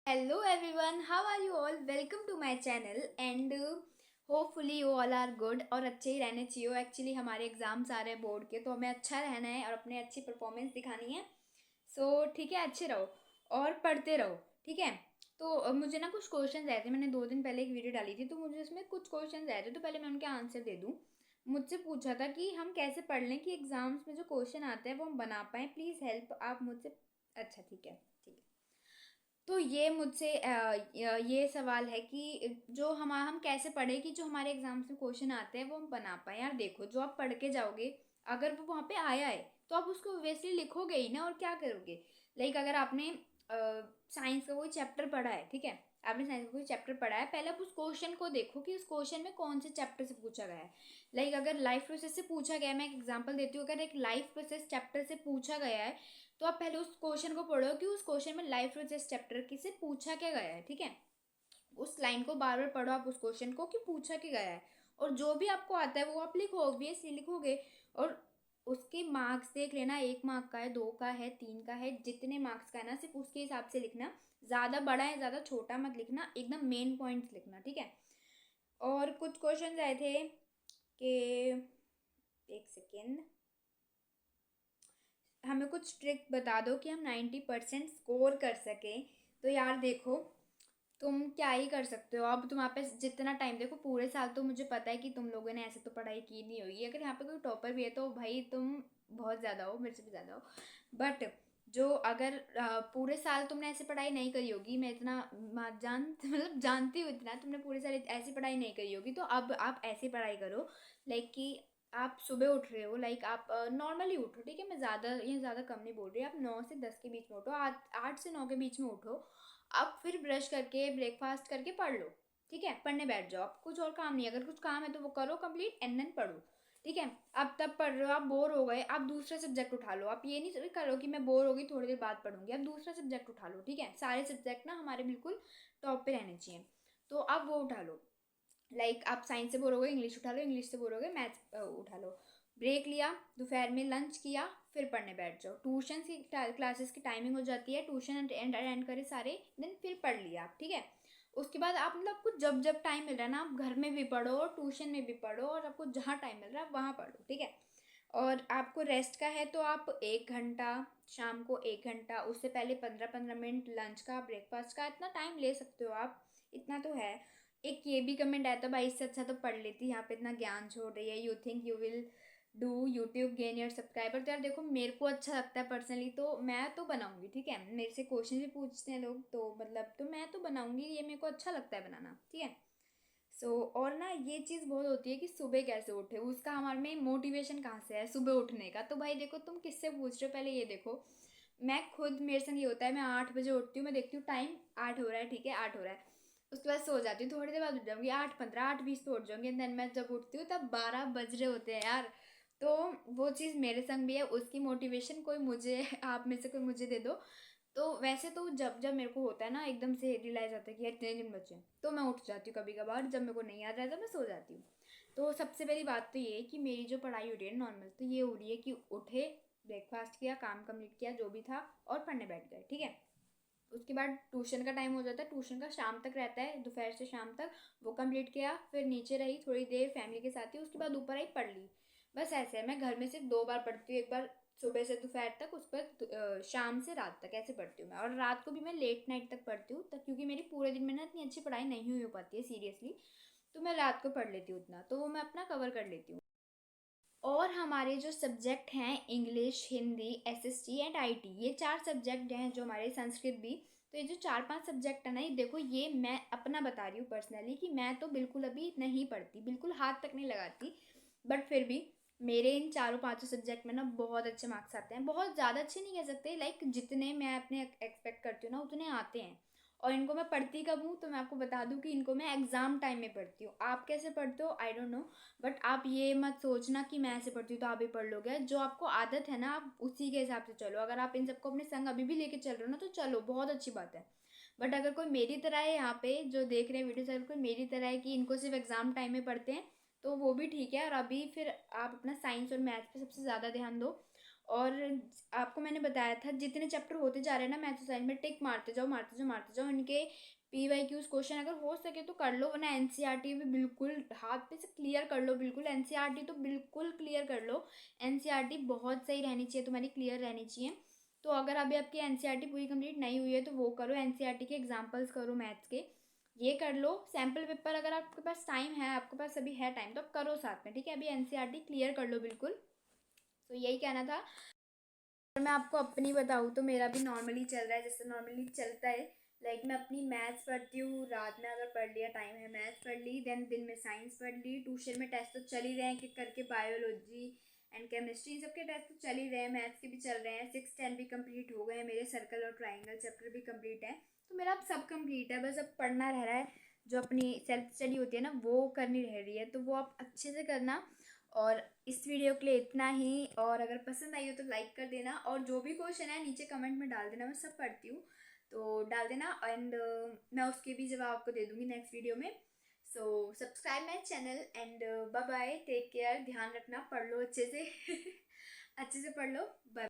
Hello everyone, how are you all? Welcome to my channel and hopefully you all are good और अच्छे ही रहने चाहिए। Actually हमारे exams आ रहे हैं बोर्ड के, तो हमें अच्छा रहना है और अपने अच्छी परफॉर्मेंस दिखानी है। ठीक है, अच्छे रहो और पढ़ते रहो। ठीक है। मुझे ना कुछ क्वेश्चन आए थे, मैंने 2 दिन पहले एक वीडियो डाली थी, तो मुझे उसमें कुछ क्वेश्चन आए थे, तो पहले मैं उनके आंसर दे दूँ। मुझसे पूछा था कि हम कैसे पढ़ लें कि एग्जाम्स में जो क्वेश्चन आते हैं वो हम बना पाएँ। प्लीज़ हेल्प आप मुझसे। अच्छा, ठीक है, ठीक है। तो ये मुझसे ये सवाल है कि जो हम कैसे पढ़े कि जो हमारे एग्जाम्स में क्वेश्चन आते हैं वो हम बना पाए। यार देखो, जो आप पढ़ के जाओगे, अगर वो वहाँ पे आया है तो आप उसको ऑब्वियसली लिखोगे ही ना, और क्या करोगे। अगर आपने साइंस का कोई चैप्टर पढ़ा है, ठीक है, आपने साइंस का कोई चैप्टर पढ़ा है, पहले आप उस क्वेश्चन को देखो कि उस क्वेश्चन में कौन से चैप्टर से पूछा गया है। अगर लाइफ प्रोसेस से पूछा गया है, मैं एक एग्जांपल देती हूँ, अगर एक लाइफ प्रोसेस चैप्टर से पूछा गया है, तो आप पहले उस क्वेश्चन को पढ़ो कि उस क्वेश्चन में लाइफ प्रोसेस चैप्टर की से पूछा क्या गया है। ठीक है। उस लाइन को बार बार पढ़ो आप, उस क्वेश्चन को कि पूछा क्या गया है, और जो भी आपको आता है वो आप लिखो, ऑब्वियसली लिखोगे। और उसके मार्क्स देख लेना, 1 मार्क का है, 2 का है, 3 का है, जितने मार्क्स का है ना सिर्फ उसके हिसाब से लिखना। ज़्यादा बड़ा है ज़्यादा छोटा मत लिखना, एकदम मेन पॉइंट्स लिखना। ठीक है। और कुछ क्वेश्चन आए थे कि, एक सेकेंड, हमें कुछ ट्रिक बता दो कि हम 90% स्कोर कर सकें। तो यार देखो, तुम क्या ही कर सकते हो। अब तुम्हारे पास जितना टाइम, देखो पूरे साल तो मुझे पता है कि तुम लोगों ने ऐसे तो पढ़ाई की नहीं होगी। अगर यहाँ पे कोई टॉपर भी है तो भाई तुम बहुत ज़्यादा हो, मेरे से भी ज़्यादा हो। बट जो अगर पूरे साल तुमने ऐसे पढ़ाई नहीं करी होगी, मैं इतना मतलब जानती हूँ, इतना तुमने पूरे साल ऐसी पढ़ाई नहीं करी होगी, तो अब आप ऐसी पढ़ाई करो। कि आप सुबह उठ रहे हो, आप नॉर्मली उठो। ठीक है, मैं ज़्यादा ये ज़्यादा कम नहीं बोल रही, आप 9 से 10 के बीच में उठो, 8 से 9 के बीच में उठो। अब फिर ब्रश करके ब्रेकफास्ट करके पढ़ लो। ठीक है, पढ़ने बैठ जाओ। आप कुछ और काम नहीं है, अगर कुछ काम है तो वो करो कंप्लीट एंड देन पढ़ो। ठीक है। अब तब पढ़ रहे हो, आप बोर हो गए, आप दूसरा सब्जेक्ट उठा लो। आप ये नहीं करो कि मैं बोर हो गई थोड़ी देर बाद पढ़ूंगी, आप दूसरा सब्जेक्ट उठा लो। ठीक है, सारे सब्जेक्ट ना हमारे बिल्कुल टॉप पे रहने चाहिए, तो आप वो उठा लो। आप साइंस से बोलोगे इंग्लिश उठा लो, इंग्लिश से बोलोगे मैथ्स उठा लो। ब्रेक लिया, दोपहर में लंच किया, फिर पढ़ने बैठ जाओ। ट्यूशन की क्लासेस की टाइमिंग हो जाती है, ट्यूशन अटेंड करे सारे, देन फिर पढ़ लिया आप। ठीक है। उसके बाद आप मतलब आपको जब जब टाइम मिल रहा है ना, आप घर में भी पढ़ो और ट्यूशन में भी पढ़ो, और आपको जहाँ टाइम मिल रहा है वहाँ पढ़ो। ठीक है। और आपको रेस्ट का है तो आप 1 घंटा, शाम को 1 घंटा, उससे पहले 15-15 मिनट लंच का, ब्रेकफास्ट का, इतना टाइम ले सकते हो आप। इतना तो है। एक ये भी कमेंट आया था, भाई इससे अच्छा तो पढ़ लेती, यहाँ पे इतना ज्ञान छोड़ रही है, you think you will do YouTube gain your subscriber. तो यार देखो, मेरे को अच्छा लगता है पर्सनली, तो मैं तो बनाऊंगी। ठीक है, मेरे से क्वेश्चन भी पूछते हैं लोग, तो तो मैं तो बनाऊंगी, ये मेरे को अच्छा लगता है बनाना। ठीक है। और ना ये चीज़ बहुत होती है कि सुबह कैसे उठे, उसका हमारे में मोटिवेशन कहाँ से है सुबह उठने का। तो भाई देखो, तुम किससे पूछ रहे हो, पहले ये देखो। मैं खुद, मेरे संग ये होता है, मैं 8 बजे उठती हूँ, मैं देखती हूँ टाइम 8 हो रहा है, ठीक है 8 हो रहा है। उसके बाद सो जाती हूँ, थोड़ी देर बाद उठ जाऊँगी, 8:15 8:20 पे उठ जाऊँगी, देन मैं जब उठती हूँ तब 12 बज रहे होते हैं यार। तो वो चीज़ मेरे संग भी है, उसकी मोटिवेशन कोई मुझे आप में से कोई मुझे दे दो। तो वैसे तो जब जब मेरे को होता है ना, एकदम से रियलाइज़ होता है कि यार इतने दिन बचे हैं, तो मैं उठ जाती हूँ कभी कभार। जब मेरे को नहीं याद रहता मैं सो जाती हूँ। तो सबसे पहली बात तो ये है कि मेरी जो पढ़ाई हो रही है नॉर्मल, तो ये हो रही है कि उठे, ब्रेकफास्ट किया, काम कंप्लीट किया जो भी था, और पढ़ने बैठ गए। ठीक है। उसके बाद ट्यूशन का टाइम हो जाता है, ट्यूशन का शाम तक रहता है, दोपहर से शाम तक, वो कंप्लीट किया, फिर नीचे रही थोड़ी देर फैमिली के साथ ही, उसके बाद ऊपर आई पढ़ ली। बस ऐसे है, मैं घर में सिर्फ 2 बार पढ़ती हूँ, एक बार सुबह से दोपहर तक, उस पर शाम से रात तक ऐसे पढ़ती हूँ मैं। और रात को भी मैं लेट नाइट तक पढ़ती हूँ, तक क्योंकि मेरी पूरे दिन में ना इतनी अच्छी पढ़ाई नहीं हुई हो पाती है सीरियसली, तो मैं रात को पढ़ लेती हूँ उतना, तो वो मैं अपना कवर कर लेती हूँ। और हमारे जो सब्जेक्ट हैं, English, Hindi, SST and IT, ये 4 सब्जेक्ट हैं जो हमारे, संस्कृत भी। तो ये जो 4-5 सब्जेक्ट है ना, ये देखो, ये मैं अपना बता रही हूँ पर्सनली कि मैं तो बिल्कुल अभी नहीं पढ़ती, बिल्कुल हाथ तक नहीं लगाती। बट फिर भी मेरे इन चारों पांचों सब्जेक्ट में ना बहुत अच्छे मार्क्स आते हैं, बहुत ज़्यादा अच्छे नहीं कह सकते, जितने मैं अपने एक्सपेक्ट करती हूँ ना उतने आते हैं। और इनको मैं पढ़ती कब हूँ, तो मैं आपको बता दूँ कि इनको मैं एग्ज़ाम टाइम में पढ़ती हूँ। आप कैसे पढ़ते हो आई डोंट नो, बट आप ये मत सोचना कि मैं ऐसे पढ़ती हूँ तो आप भी पढ़ लोगे। जो आपको आदत है ना, आप उसी के हिसाब से चलो। अगर आप इन सबको अपने संग अभी भी लेके चल रहे हो ना, तो चलो, बहुत अच्छी बात है। बट अगर कोई मेरी तरह है यहाँ पे जो देख रहे हैं वीडियो, अगर कोई मेरी तरह है कि इनको सिर्फ एग्जाम टाइम में पढ़ते हैं, तो वो भी ठीक है। और अभी फिर आप अपना साइंस और मैथ्स पे सबसे ज़्यादा ध्यान दो। और आपको मैंने बताया था जितने चैप्टर होते जा रहे हैं ना मैथ्स और साइंस में, टिक मारते जाओ मारते जाओ मारते जाओ। इनके PYQs क्वेश्चन अगर हो सके तो कर लो, वरना NCERT भी बिल्कुल हाथ पे से क्लियर कर लो। बिल्कुल NCERT तो बिल्कुल क्लियर कर लो। NCERT बहुत सही रहनी चाहिए तुम्हारी, क्लियर रहनी चाहिए। तो अगर अभी आपकी NCERT पूरी कंप्लीट नहीं हुई है तो वो करो, NCERT के एग्जाम्पल्स करो मैथ्स के, ये कर लो। सैम्पल पेपर अगर आपके पास टाइम है, आपके पास अभी है टाइम, तो आप करो साथ में, ठीक है। अभी NCERT क्लियर कर लो बिल्कुल। तो यही कहना था। और मैं आपको अपनी बताऊँ तो मेरा भी नॉर्मली चल रहा है जैसे नॉर्मली चलता है। लाइक मैं अपनी मैथ्स पढ़ती हूँ, रात में अगर पढ़ लिया, टाइम है, मैथ्स पढ़ ली, देन दिन में साइंस पढ़ ली, ट्यूशन में टेस्ट तो चल ही रहे हैं कि करके, बायोलॉजी एंड केमिस्ट्री सबके टेस्ट तो चल ही रहे हैं, मैथ्स के भी चल रहे हैं। 6 10 भी कंप्लीट हो गए हैं मेरे, सर्कल और ट्राइंगल चैप्टर भी कंप्लीट है। तो मेरा अब सब कंप्लीट है, बस अब पढ़ना रह रहा है। जो अपनी सेल्फ स्टडी होती है ना वो करनी रह रही है, तो वो आप अच्छे से करना। और इस वीडियो के लिए इतना ही। और अगर पसंद आई हो तो लाइक कर देना, और जो भी क्वेश्चन है नीचे कमेंट में डाल देना, मैं सब पढ़ती हूँ, तो डाल देना। एंड मैं उसके भी जवाब आपको दे दूँगी नेक्स्ट वीडियो में। So subscribe my channel and bye bye, take care, ध्यान रखना, पढ़ लो अच्छे से अच्छे से पढ़ लो, बाय।